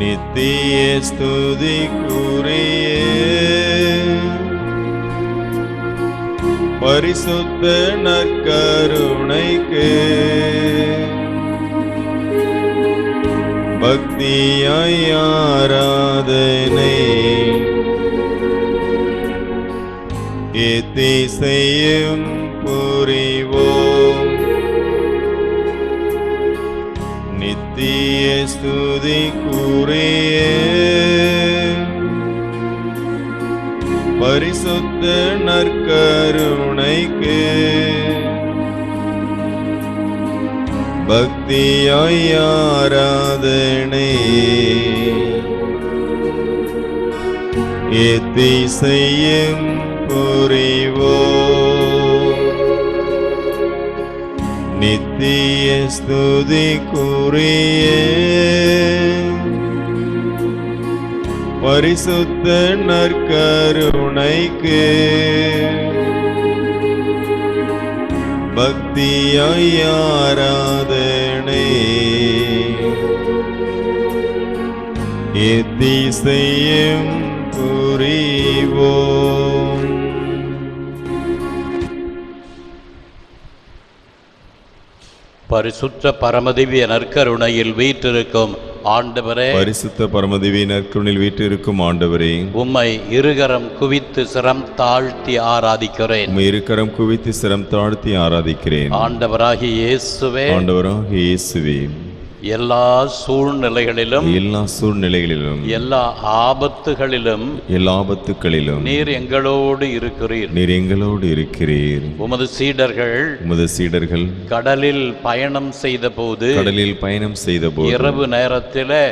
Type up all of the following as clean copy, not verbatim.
நித்திய ஸ்துதிக்குரிய பரிசுத்த நற்கருணைக்கு பக்தியாய் ஆராதனை எத்திசையும் புரிவோம். நித்திய ஸ்துதிக்குரிய பரிசுத்த நற்கருணைக்கு பக்தியாய் ஆராதனை எத்திசையும் புரிவோம். நித்திய ஸ்துதிக்குரிய பரிசுத்த நற்கருணைக்கு பக்தியாய் ஆராதனை எத்திசையும் புரிவோம். பரிசுத்த பரமதிவ்ய நற்கருணையில் வீற்றிருக்கும் ஆண்டவரே, பரிசுத்த பரமதிவ்ய நற்கருணையில் வீற்றிருக்கும் ஆண்டவரே, உம்மை இருகரம் குவித்து சிரம் தாழ்த்தி ஆராதிக்கிறேன். உம்மை இருகரம் குவித்து சிரம் தாழ்த்தி ஆராதிக்கிறேன். ஆண்டவராகிய இயேசுவே, ஆண்டவராகிய இயேசுவே, எல்லா சூழ்நிலைகளிலும் எல்லா ஆபத்துகளிலும் நீர் எங்களோடு இருக்கிறீர். உமது சீடர்கள் கடலில் பயணம் செய்த போது இரவு நேரத்திலே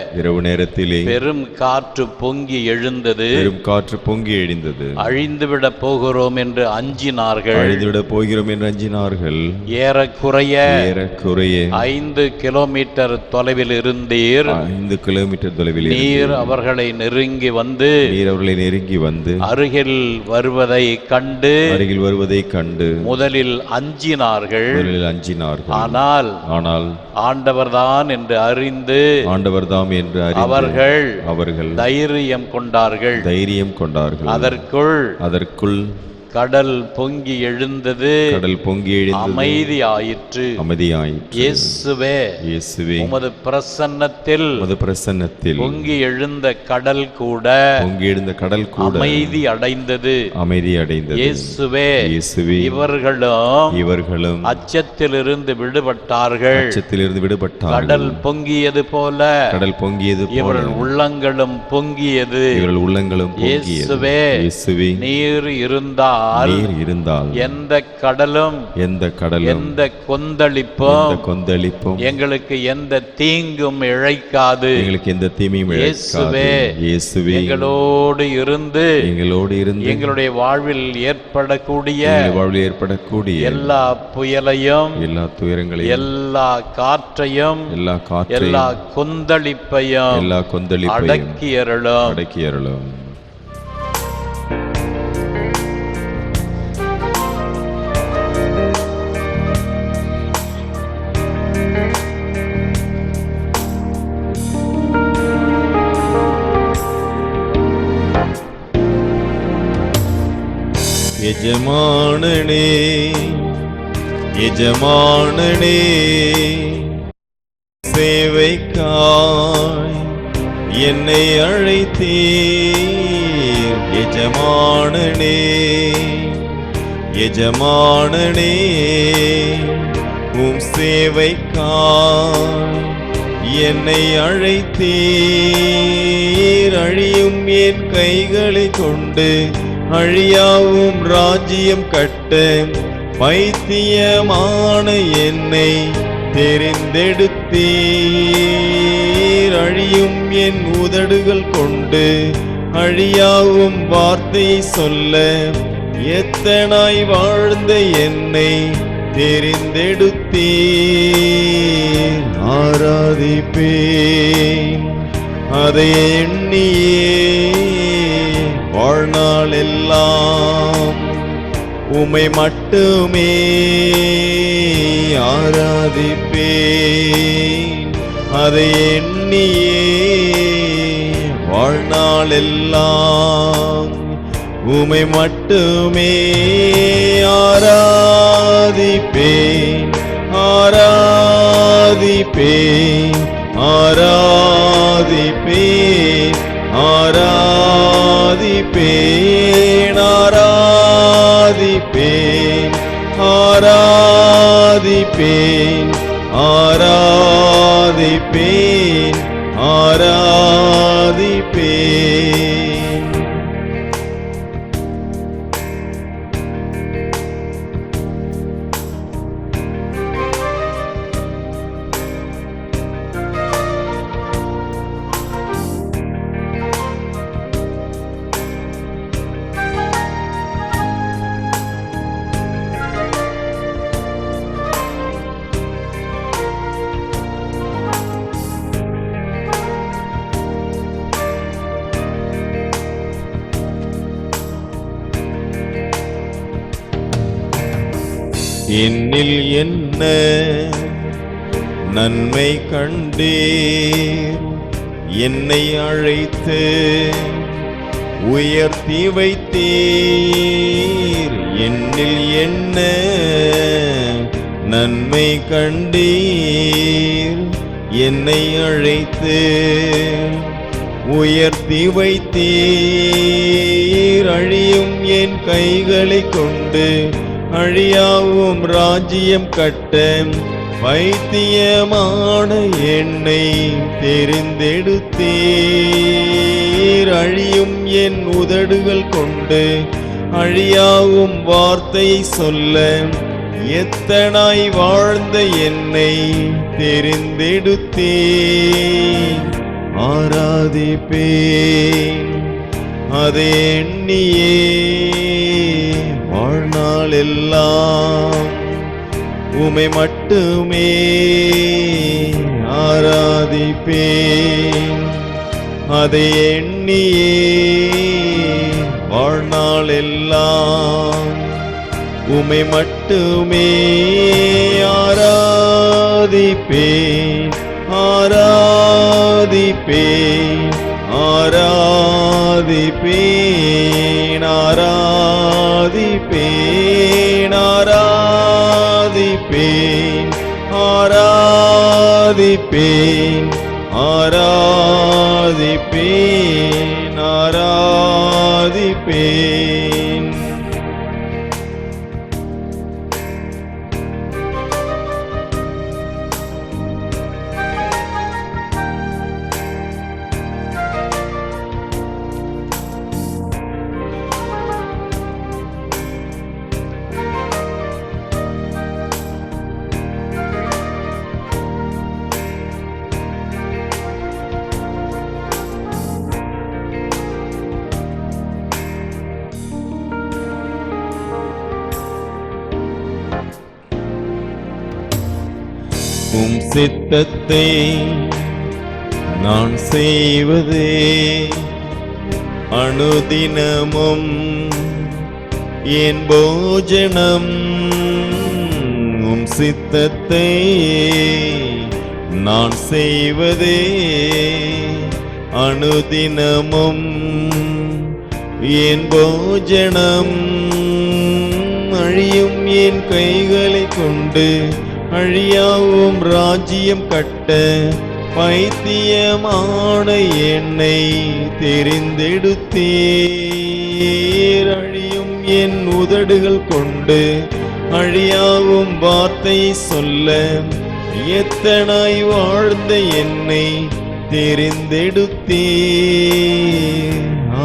பெரும் காற்று பொங்கி எழுந்தது. அழிந்துவிட போகிறோம் என்று அஞ்சினார்கள். ஏறக்குறைய 5 கிலோமீட்டர் தொலைவில் இருந்தீர். 5 கிலோமீட்டர் தொலைவில் நீர் அவர்களை நெருங்கி வந்து அருகில் வருவதை கண்டு முதலில் அஞ்சினார்கள். ஆனால் ஆண்டவர்தான் என்று அறிந்து அவர்கள் தைரியம் கொண்டார்கள். அதற்குள் கடல் பொங்கி எழுந்தது. அமைதியாயிற்று. இயேசுவே, உமது பிரசன்னத்தில் பொங்கி எழுந்த கடல் கூட அமைதி அடைந்தது. இயேசுவே, இவர்களும் அச்சத்திலிருந்து விடுபட்டார்கள். கடல் பொங்கியது போல இவர்கள் உள்ளங்களும் பொங்கியது. இயேசுவே, நீர் இருந்தால் எந்த கடலும் எந்த கொந்தளிப்பும் எங்களுக்கு எந்த தீங்கும் இழைக்காது. இயேசுவே, எங்களோடு இருந்து எங்களுடைய வாழ்வில் ஏற்படக்கூடிய எல்லா புயலையும், எல்லா துயரங்களையும், எல்லா காற்றையும், எல்லா கொந்தளிப்பையும் அடக்கியருளும். எஜமானனே, சேவைக்காய் என்னை அழைத்தீர். எஜமானனே, உம் சேவைக்காய் என்னை அழைத்தீர். அழியும் என் கைகளை கொண்டு அழியாவும் ராஜ்யம் கட்ட பைத்தியமான என்னை தெரிந்தெடுத்தீர். அழியும் என் உதடுகள் கொண்டு அழியாவும் வார்த்தை சொல்ல எத்தனாய் வாழ்ந்த என்னை தெரிந்தெடுத்தீர். ஆராதிப்பேன் அதை எண்ணியே வாழ்நாள் எல்லாம் உம்மை மட்டுமே ஆராதிப்பேன். அதை எண்ணியே வாழ்நாளெல்லாம் உமை மட்டுமே ஆராதிப்பேன் ஆராதிப்பேன் ஆராதிப்பேன் ஆராதிப்பேன் ஆராதிப்பேன் ஆராதிப்பேன் ஆராதிப்பேன் ஆராதிப்பேன். என்னில் என்ன நன்மை கண்டீர், என்னை அழைத்து உயர்த்தி வைத்தீர். என்னில் என்ன நன்மை கண்டீர், என்னை அழைத்து உயர்த்தி வைத்தீர். அழியும் என் கைகளைக் கொண்டு அழியாவும் ராஜ்யம் கட்ட வைத்தியமான என்னை தெரிந்தெடுத்தீர். அழியும் என் உதடுகள் கொண்டு அழியாவும் வார்த்தையை சொல்ல எத்தனாய் வாழ்ந்த என்னை தெரிந்தெடுத்தீர். ஆராதிப்பேன் அதை எண்ணியே வாழ்நாளெல்லாம் உமை மட்டுமே ஆராதிப்பேன் அதை எண்ணியே வாழ்நாளெல்லாம் உமை மட்டுமே ஆராதிப்பேன் ஆராதிப்பேன் ஆராதிப்பேன் ஆராதிப்பேன் ஆராதிப்பேன் ஆராதிப்பேன் ஆராதிப்பேன் ஆராதிப்பேன். உம் சித்தத்தை நான் செய்வதே அனுதினமும் என் போஜனம். உம் சித்தத்தை நான் செய்வதே அனுதினமும் என் போஜனம். அழியும் என் கைகளை கொண்டு அழியாவும் ராஜ்யம் கட்ட பைத்தியமான என்னை தெரிந்தெடுத்தீர். அழியும் என் உதடுகள் கொண்டு அழியாவும் வார்த்தை சொல்ல எத்தனாய் வாழ்ந்த என்னை தெரிந்தெடுத்தீர்.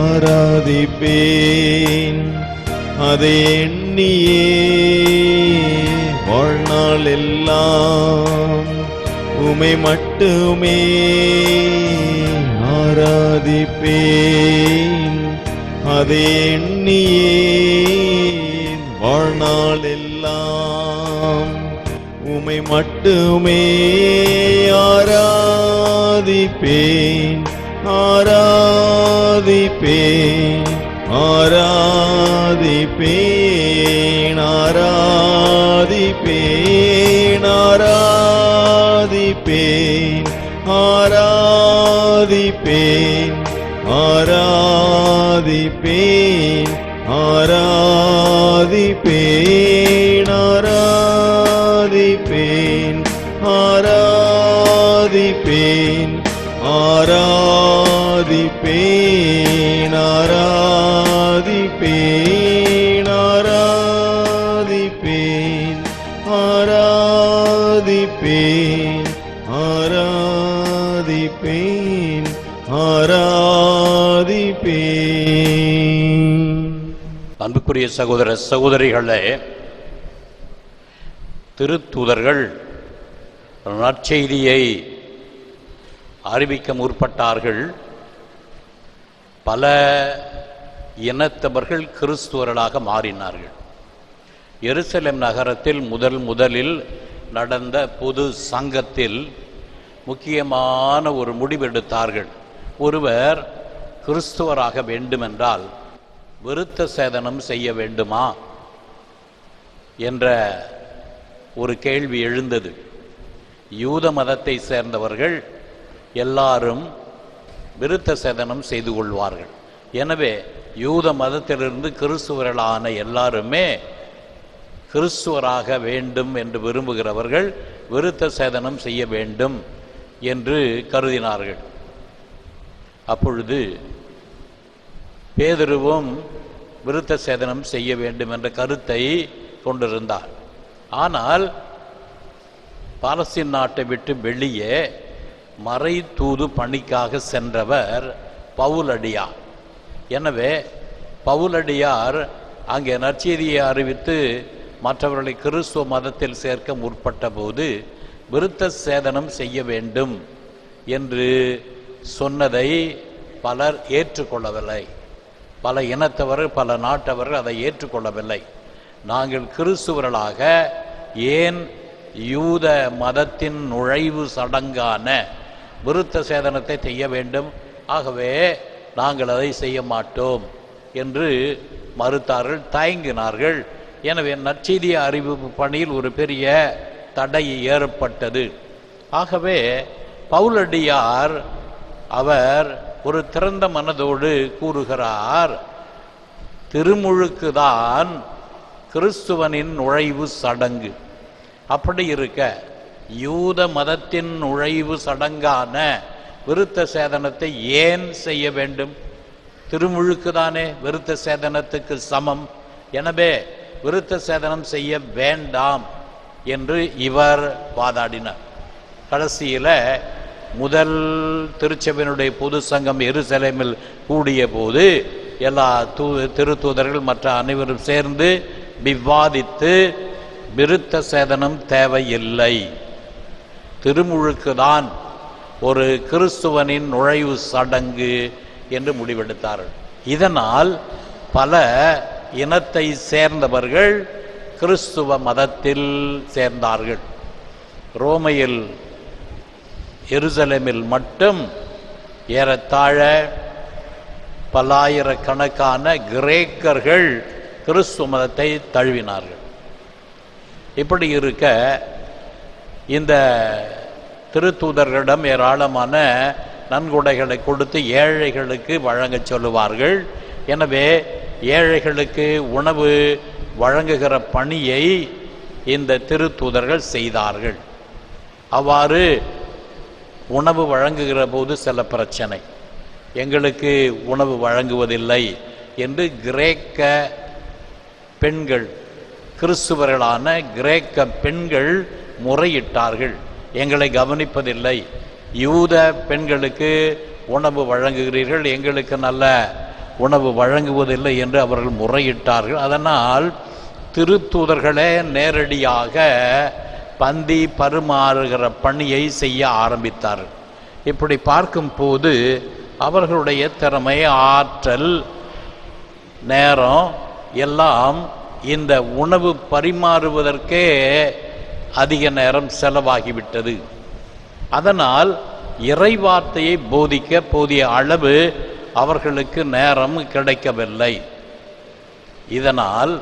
ஆராதிப்பேன் அதை எண்ணியே வாழ்நாளெல்லாம் உமை மட்டுமே ஆராதிப்பேன் அதை எண்ணியே வாழ்நாளெல்லாம் உமை மட்டுமே ஆராதிப்பேன் ஆராதிப்பேன் ஆராதிப்பேன் ஆராதிப்பேன் ஆராதிப்பேன் ஆராதிப்பேன் ஆராதிப்பேன் ஆராதிப்பேன் ஆராதிப்பேன் ஆராதிப்பேன் ஆராதிப்பேன் ஆராதிப்பேன் ஆராதிப்பேன் ஆராதிப்பேன் ஆராதிப்பேன் ஆராதிப்பேன். அன்புக்குரிய சகோதர சகோதரிகளே, திருத்தூதர்கள் நற்செய்தியை அறிவிக்க முற்பட்டார்கள். பல இனத்தவர்கள் கிறிஸ்துவர்களாக மாறினார்கள். எருசலேம் நகரத்தில் முதலில் நடந்த பொது சங்கத்தில் முக்கியமான ஒரு முடிவெடுத்தார்கள். ஒருவர் கிறிஸ்துவராக வேண்டுமென்றால் விருத்த சேதனம் செய்ய வேண்டுமா என்ற ஒரு கேள்வி எழுந்தது. யூத மதத்தை சேர்ந்தவர்கள் எல்லாரும் விருத்த சேதனம் செய்து கொள்வார்கள். எனவே யூத மதத்திலிருந்து கிறிஸ்துவர்களான எல்லாருமே கிறிஸ்துவராக வேண்டும் என்று விரும்புகிறவர்கள் விருத்த சேதனம் செய்ய வேண்டும் என்று கருதினார்கள். அப்பொழுது பேதுருவும் விருத்த சேதனம் செய்ய வேண்டும் என்ற கருத்தை கொண்டிருந்தார். ஆனால் பாலஸ்தீன் நாட்டை விட்டு வெளியே மறை தூது பணிக்காக சென்றவர் பவுலடியார். எனவே பவுலடியார் அங்கே நற்செய்தியை அறிவித்து மற்றவர்களை கிறிஸ்துவ மதத்தில் சேர்க்க முற்பட்ட போது விருத்த சேதனம் செய்ய வேண்டும் என்று சொன்னதை பலர் ஏற்றுக்கொள்ளவில்லை. பல இனத்தவர்கள் பல நாட்டவர்கள் அதை ஏற்றுக்கொள்ளவில்லை. நாங்கள் கிறிஸ்துவர்களாக ஏன் யூத மதத்தின் நுழைவு சடங்கான விருத்த சேதனத்தை செய்ய வேண்டும், ஆகவே நாங்கள் அதை செய்ய மாட்டோம் என்று மறுத்தார்கள், தயங்கினார்கள். எனவே நற்செய்தி அறிவிப்பு பணியில் ஒரு பெரிய தடை ஏற்பட்டது. ஆகவே பவுலடியார் அவர் ஒரு திறந்த மனதோடு கூறுகிறார், திருமுழுக்குதான் கிறிஸ்துவனின் நுழைவு சடங்கு. அப்படி இருக்க யூத மதத்தின் நுழைவு சடங்கான விருத்த சேதனத்தை ஏன் செய்ய வேண்டும்? திருமுழுக்குதானே விருத்த சேதனத்துக்கு சமம். எனவே விருத்த சேதனம் செய்ய வேண்டாம் என்று இவர் வாதாடினார். கடைசியில் முதல் திருச்சபையினுடைய பொது சங்கம் எருசலேமில் கூடிய போது எல்லா திருத்தூதர்கள் மற்ற அனைவரும் சேர்ந்து விவாதித்து விருத்த சேதனம் தேவையில்லை, திருமுழுக்குதான் ஒரு கிறிஸ்துவனின் நுழைவு சடங்கு என்று முடிவெடுத்தார்கள். இதனால் பல இனத்தை சேர்ந்தவர்கள் கிறிஸ்துவ மதத்தில் சேர்ந்தார்கள். ரோமையில் எருசலேமில் மட்டும் ஏறத்தாழ பல்லாயிரக்கணக்கான கிரேக்கர்கள் கிறிஸ்துவ மதத்தை தழுவினார்கள். இப்படி இருக்க இந்த திருத்தூதர்களிடம் ஏராளமான நன்கொடைகளை கொடுத்து ஏழைகளுக்கு வழங்க சொல்லுவார்கள். எனவே ஏழைகளுக்கு உணவு வழங்குகிற பணியை இந்த திருத்தூதர்கள் செய்தார்கள். அவ்வாறு உணவு வழங்குகிற போது சில பிரச்சனை, எங்களுக்கு உணவு வழங்குவதில்லை என்று கிரேக்க பெண்கள், கிறிஸ்துவர்களான கிரேக்க பெண்கள் முறையிட்டார்கள். எங்களை கவனிப்பதில்லை, யூத பெண்களுக்கு உணவு வழங்குகிறீர்கள், எங்களுக்கு நல்ல உணவு வழங்குவதில்லை என்று அவர்கள் முறையிட்டார்கள். அதனால் திருத்தூதர்களே நேரடியாக பந்தி பரிமாறுகிற பணியை செய்ய ஆரம்பித்தார்கள். இப்படி பார்க்கும்போது அவர்களுடைய திறமை, ஆற்றல், நேரம் எல்லாம் இந்த உணவு பரிமாறுவதற்கே அதிக நேரம் செலவாகிவிட்டது. அதனால் இறைவார்த்தையை போதிக்க போதிய அளவு அவர்களுக்கு நேரம் கிடைக்கவில்லை. இதனால்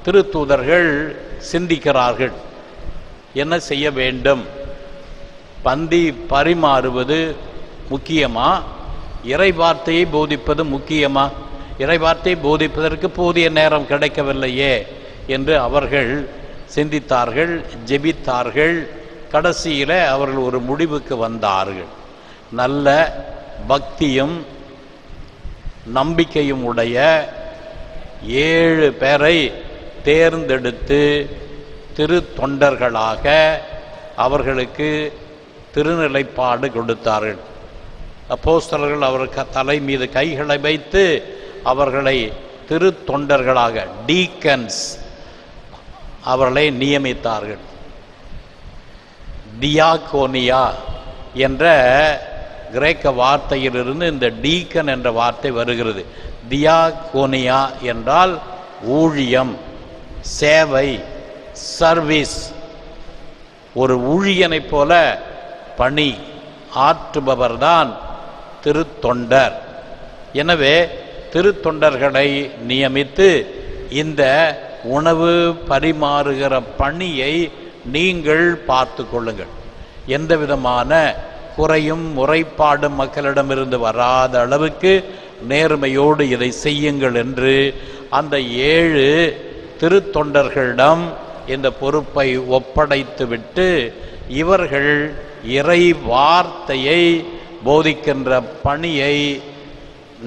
திருத்தூதர்கள் சிந்திக்கிறார்கள், என்ன செய்ய வேண்டும்? பந்தி பரிமாறுவது முக்கியமா இறை வார்த்தையை போதிப்பது முக்கியமா? இறை வார்த்தையை போதிப்பதற்கு போதிய நேரம் கிடைக்கவில்லையே என்று அவர்கள் சிந்தித்தார்கள், ஜெபித்தார்கள். கடைசியில் அவர்கள் ஒரு முடிவுக்கு வந்தார்கள். நல்ல பக்தியும் நம்பிக்கையும் உடைய 7 பேரை தேர்ந்தெடுத்து திரு தொண்டர்களாக அவர்களுக்கு திருநிலைப்பாடு கொடுத்தார்கள். அப்போஸ்தலர்கள் அவர் தலை மீது கைகளை வைத்து அவர்களை திரு தொண்டர்களாக, டீக்கன்ஸ், அவர்களை நியமித்தார்கள். டியாகோனியா என்ற கிரேக்க வார்த்தையிலிருந்து இந்த டீக்கன் என்ற வார்த்தை வருகிறது. டியாகோனியா என்றால் ஊழியம், சேவை, சர்வீஸ். ஒரு ஊழியனைப் போல பணி ஆற்றுபவர்தான் திருத்தொண்டர். எனவே திருத்தொண்டர்களை நியமித்து இந்த உணவு பரிமாறுகிற பணியை நீங்கள் பார்த்து கொள்ளுங்கள். எந்த விதமான குறையும் முறைப்பாடும் மக்களிடமிருந்து வராத அளவுக்கு நேர்மையோடு இதை செய்யுங்கள் என்று அந்த 7 திருத்தொண்டர்களிடம் இந்த பொறுப்பை ஒப்படைத்துவிட்டு இவர்கள் இறை வார்த்தையை போதிக்கின்ற பணியை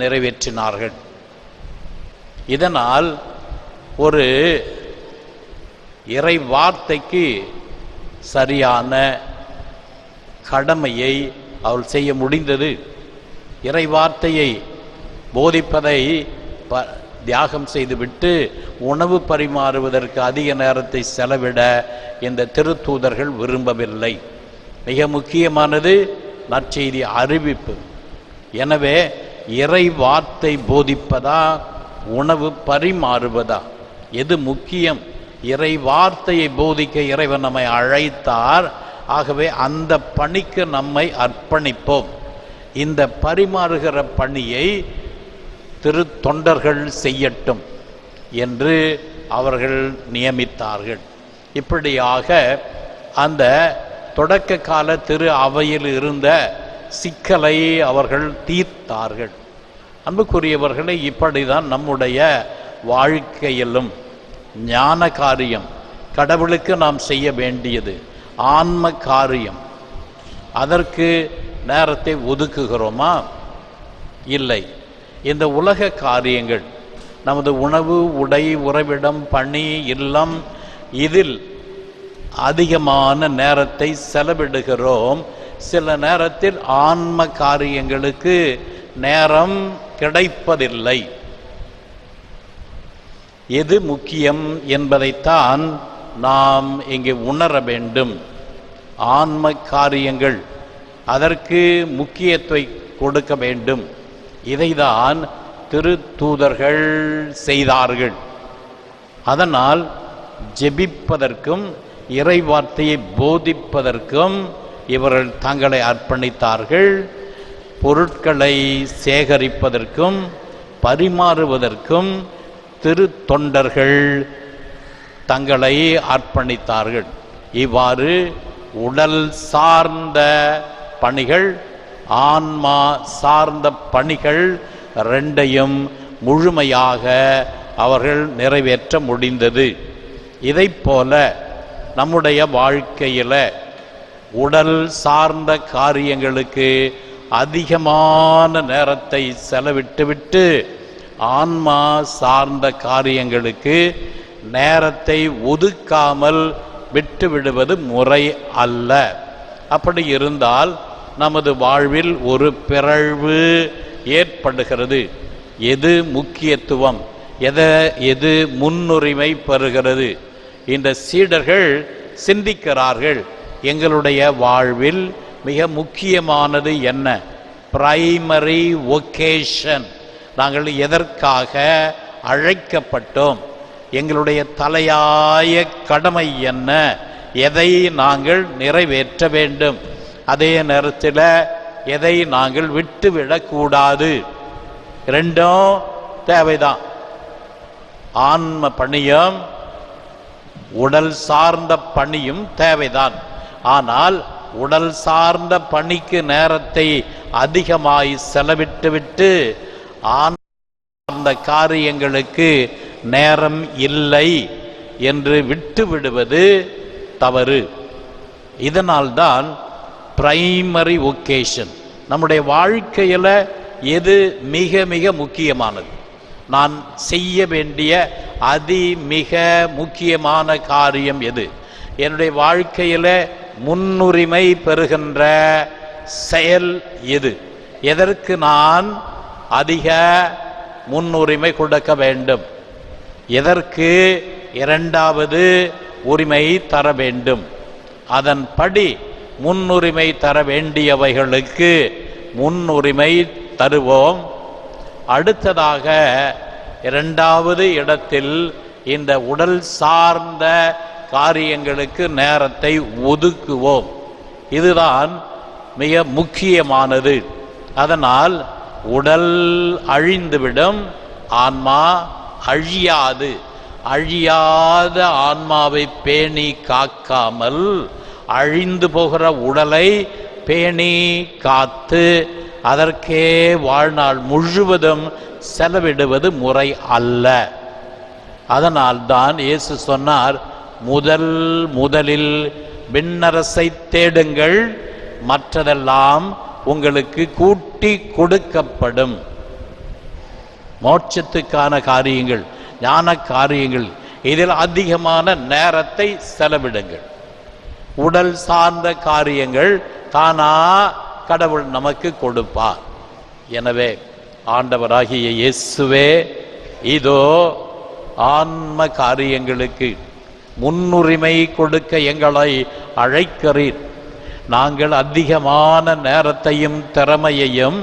நிறைவேற்றினார்கள். இதனால் ஒரு இறை வார்த்தைக்கு சரியான கடமையை அவள் செய்ய முடிந்தது. இறை வார்த்தையை போதிப்பதை தியாகம் செய்துவிட்டு உணவு பரிமாறுவதற்கு அதிக நேரத்தை செலவிட இந்த திருத்தூதர்கள் விரும்பவில்லை. மிக முக்கியமானது நற்செய்தி அறிவிப்பு. எனவே இறை வார்த்தை போதிப்பதா, உணவு பரிமாறுவதா, எது முக்கியம்? இறை வார்த்தையை போதிக்க இறைவன் நம்மை அழைத்தார். ஆகவே அந்த பணிக்கு நம்மை அர்ப்பணிப்போம். இந்த பரிமாறுகிற பணியை திருத்தொண்டர்கள் செய்யட்டும் என்று அவர்கள் நியமித்தார்கள். இப்படியாக அந்த தொடக்க கால திரு அவையில் இருந்த சிக்கலை அவர்கள் தீர்த்தார்கள். அன்புக்குரியவர்களை, இப்படிதான் நம்முடைய வாழ்க்கையிலும் ஞான காரியம், கடவுளுக்கு நாம் செய்ய வேண்டியது ஆன்ம காரியம், அதற்கு நேரத்தை ஒதுக்குகிறோமா? இல்லை. இந்த உலக காரியங்கள், நமது உணவு, உடை, உறைவிடம், பணி, இல்லம், இதில் அதிகமான நேரத்தை செலவிடுகிறோம். சில நேரத்தில் ஆன்ம காரியங்களுக்கு நேரம் கிடைப்பதில்லை. எது முக்கியம் என்பதைத்தான் நாம் இங்கே உணர வேண்டும். ஆன்ம காரியங்கள், அதற்கு முக்கியத்துவத்தை கொடுக்க வேண்டும். இதைதான் திருத்தூதர்கள் செய்தார்கள். அதனால் ஜெபிப்பதற்கும் இறை வார்த்தையை போதிப்பதற்கும் இவர்கள் தங்களை அர்ப்பணித்தார்கள். பொருட்களை சேகரிப்பதற்கும் பரிமாறுவதற்கும் திருத்தொண்டர்கள் தங்களை அர்ப்பணித்தார்கள். இவ்வாறு உடல் சார்ந்த பணிகள், ஆன்மா சார்ந்த பணிகள் ரெண்டையும் முழுமையாக அவர்கள் நிறைவேற்ற முடிந்தது. இதைப்போல நம்முடைய வாழ்க்கையில் உடல் சார்ந்த காரியங்களுக்கு அதிகமான நேரத்தை செலவிட்டுவிட்டு ஆன்மா சார்ந்த காரியங்களுக்கு நேரத்தை ஒதுக்காமல் விட்டுவிடுவது முறை அல்ல. அப்படி இருந்தால் நமது வாழ்வில் ஒரு பிறழ்வு ஏற்படுகிறது. எது முக்கியத்துவம், எது முன்னுரிமை பெறுகிறது? இந்த சீடர்கள் சிந்திக்கிறார்கள், எங்களுடைய வாழ்வில் மிக முக்கியமானது என்ன? பிரைமரி ஒகேஷன், நாங்கள் எதற்காக அழைக்கப்பட்டோம்? எங்களுடைய தலையாய கடமை என்ன? எதை நாங்கள் நிறைவேற்ற வேண்டும்? அதே நேரத்தில் எதை நாங்கள் விட்டுவிடக்கூடாது? ரெண்டும் தேவைதான். ஆன்ம பணியும் உடல் சார்ந்த பணியும் தேவைதான். ஆனால் உடல் சார்ந்த பணிக்கு நேரத்தை அதிகமாய் செலவிட்டுவிட்டு ஆன்ம காரியங்களுக்கு நேரம் இல்லை என்று விட்டு விடுவது தவறு. இதனால்தான் பிரைமரி ஒகேஷன், நம்முடைய வாழ்க்கையில் எது மிக மிக முக்கியமானது, நான் செய்ய வேண்டிய மிக முக்கியமான காரியம் எது, என்னுடைய வாழ்க்கையில் முன்னுரிமை பெறுகின்ற செயல் எது, எதற்கு நான் அதிக முன்னுரிமை கொடுக்க வேண்டும், எதற்கு இரண்டாவது உரிமை தர வேண்டும், அதன்படி முன்னுரிமை தர வேண்டியவைகளுக்கு முன்னுரிமை தருவோம். அடுத்ததாக இரண்டாவது இடத்தில் இந்த உடல் சார்ந்த காரியங்களுக்கு நேரத்தை ஒதுக்குவோம். இதுதான் மிக முக்கியமானது. அதனால் உடல் அழிந்துவிடும், ஆன்மா அழியாது. அழியாத ஆன்மாவை பேணி காக்காமல் அழிந்து போகிற உடலை பேணி காத்து அதற்கே வாழ்நாள் முழுவதும் செலவிடுவது முறை அல்ல. அதனால்தான் இயேசு சொன்னார், முதலில் விண்ணரசை தேடுங்கள், மற்றதெல்லாம் உங்களுக்கு கூட்டி கொடுக்கப்படும். மோட்சத்துக்கான காரியங்கள், ஞான காரியங்கள், இதில் அதிகமான நேரத்தை செலவிடுங்கள். உடல் சார்ந்த காரியங்கள் தானா கடவுள் நமக்கு கொடுப்பார். எனவே ஆண்டவராகிய இயேசுவே, இதோ ஆன்ம காரியங்களுக்கு முன்னுரிமை கொடுக்க எங்களை அழைக்கிறீர். நாங்கள் அதிகமான நேரத்தையும் திறமையையும்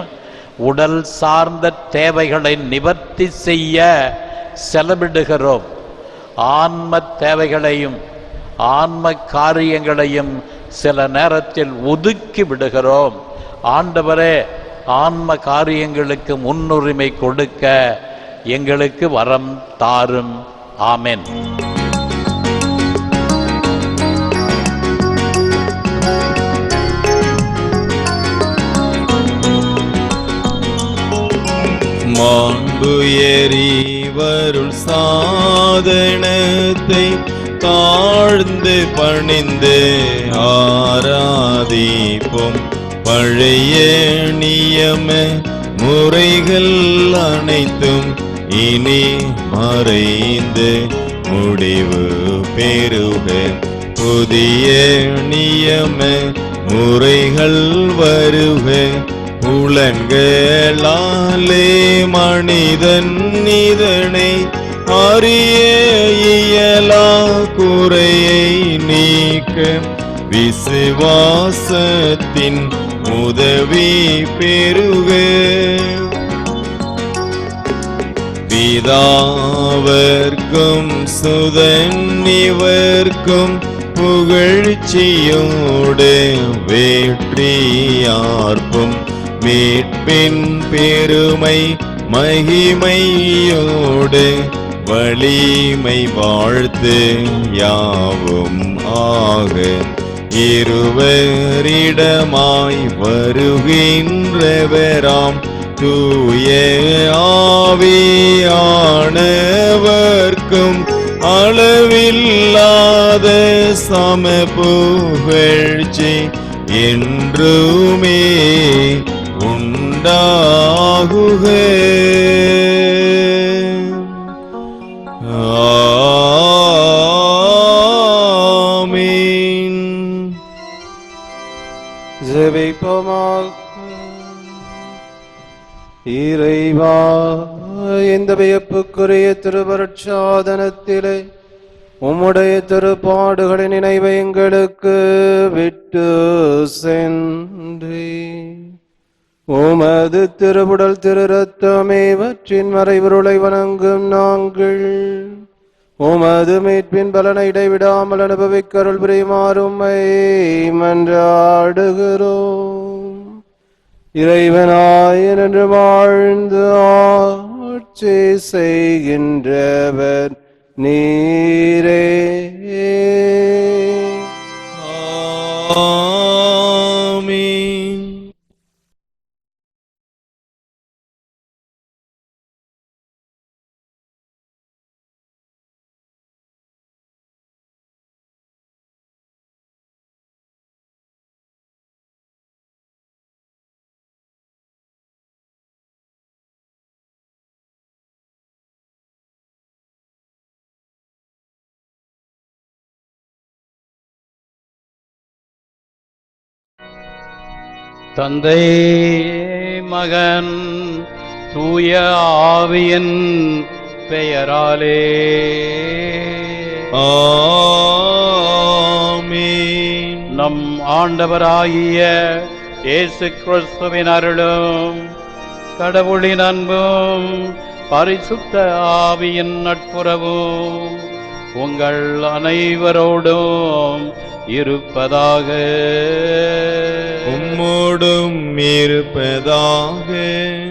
உடல் சார்ந்த தேவைகளை நிவர்த்தி செய்ய செலவிடுகிறோம். ஆன்ம தேவைகளையும் ஆன்ம காரியங்களையும் சில நேரத்தில் ஒதுக்கி விடுகிறோம். ஆண்டவரே, ஆன்ம காரியங்களுக்கு முன்னுரிமை கொடுக்க எங்களுக்கு வரம் தாரும். ஆமென். மாண்பு எறிவருள் சாதனத்தை தாழ்ந்து பணிந்து ஆராதிப்போம். பழைய நியம முறைகள் அனைத்தும் இனி மறைந்து முடிவு பெறுக. புதிய நியம முறைகள் வருக. புலன்களாலே மனிதன் இதனை அறிய இயலா குறையை நீக்க விசுவாசத்தின் உதவி பெறுக. பிதாவர்க்கும் சுதன் இவர்க்கும் புகழ்ச்சியோடு வெற்றியார்ப்பும் மீட்பின் பெருமை மகிமையோடு வலிமை வாழ்த்து யாவும் ஆக. இருவரிடமாய் வருகின்றவராம் தூய ஆவியானவர்க்கும் அளவில்லாத சம புகழ்ச்சி என்றுமே உண்டாகுக. ஆமென். ஜெபிப்போமாக. இறைவா, இந்த வியப்புக்குரிய திருவருட்சாதனத்திலே உம்முடைய திருப்பாடுகளின் நினைவை எங்களுக்கு விட்டு சென்றே. உமது திருவுடல் திரு ரத்தமே இவற்றின் மறைபொருளை வணங்கும் நாங்கள் உமது மீட்பின் பலனை இடைவிடாமல் அனுபவிக்கருள் புரியுமாறும் மன்றாடுகிறோம். இறைவனாய் என்று வாழ்ந்து ஆட்சி செய்கின்றவர் நீரே. ஆமென். தந்தை மகன் தூய ஆவியின் பெயராலே ஆமென். நம் ஆண்டவராகிய இயேசு கிறிஸ்துவின் அருளும் கடவுளின் அன்பும் பரிசுத்த ஆவியின் நட்புறவும் உங்கள் அனைவரோடும் இருப்பதாக. உம்மோடும் இருப்பதாக.